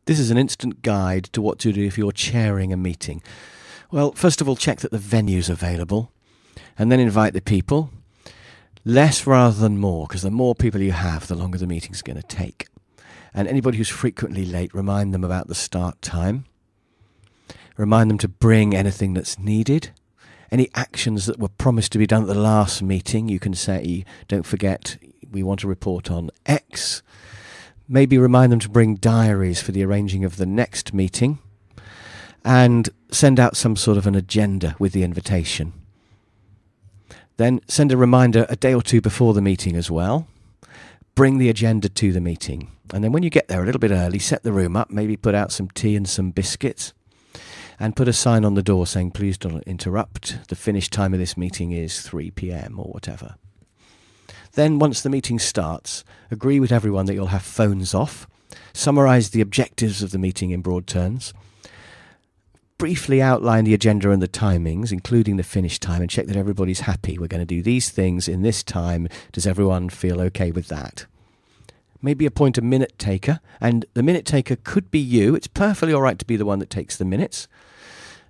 This is an instant guide to what to do if you're chairing a meeting. Well, first of all, check that the venue's available, and then invite the people. Less rather than more, because the more people you have, the longer the meeting's going to take. And anybody who's frequently late, remind them about the start time. Remind them to bring anything that's needed. Any actions that were promised to be done at the last meeting, you can say, don't forget, we want to report on X. Maybe remind them to bring diaries for the arranging of the next meeting. And send out some sort of an agenda with the invitation. Then send a reminder a day or two before the meeting as well. Bring the agenda to the meeting. And then when you get there a little bit early, set the room up, maybe put out some tea and some biscuits. And put a sign on the door saying, please don't interrupt. The finish time of this meeting is 3 p.m. or whatever. Then once the meeting starts, agree with everyone that you'll have phones off. Summarise the objectives of the meeting in broad terms. Briefly outline the agenda and the timings, including the finish time, and check that everybody's happy. We're going to do these things in this time. Does everyone feel okay with that? Maybe appoint a minute taker, and the minute taker could be you. It's perfectly all right to be the one that takes the minutes.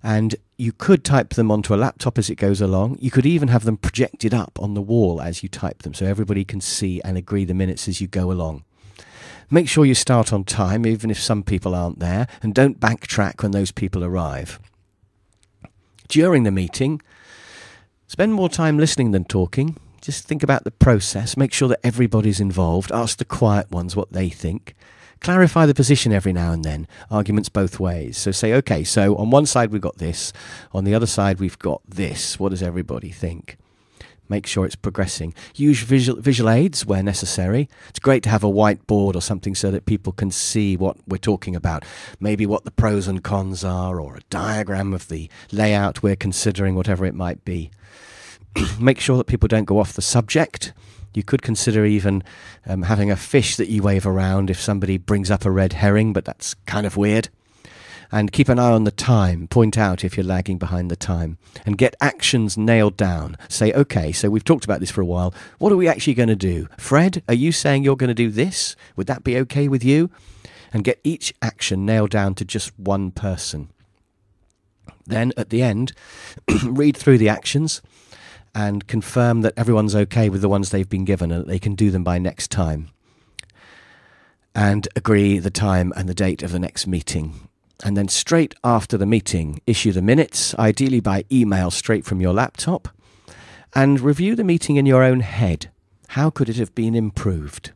And you could type them onto a laptop as it goes along. You could even have them projected up on the wall as you type them, so everybody can see and agree the minutes as you go along. Make sure you start on time, even if some people aren't there, and don't backtrack when those people arrive. During the meeting, spend more time listening than talking. Just think about the process. Make sure that everybody's involved. Ask the quiet ones what they think. Clarify the position every now and then. Arguments both ways. So say, okay, so on one side we've got this. On the other side we've got this. What does everybody think? Make sure it's progressing. Use visual aids where necessary. It's great to have a whiteboard or something so that people can see what we're talking about. Maybe what the pros and cons are, or a diagram of the layout we're considering, whatever it might be. Make sure that people don't go off the subject. You could consider even having a fish that you wave around if somebody brings up a red herring, but that's kind of weird. And keep an eye on the time. Point out if you're lagging behind the time. And get actions nailed down. Say, okay, so we've talked about this for a while. What are we actually going to do? Fred, are you saying you're going to do this? Would that be okay with you? And get each action nailed down to just one person. Then, at the end, read through the actions and confirm that everyone's okay with the ones they've been given and that they can do them by next time. And agree the time and the date of the next meeting. And then straight after the meeting, issue the minutes, ideally by email straight from your laptop, and review the meeting in your own head. How could it have been improved?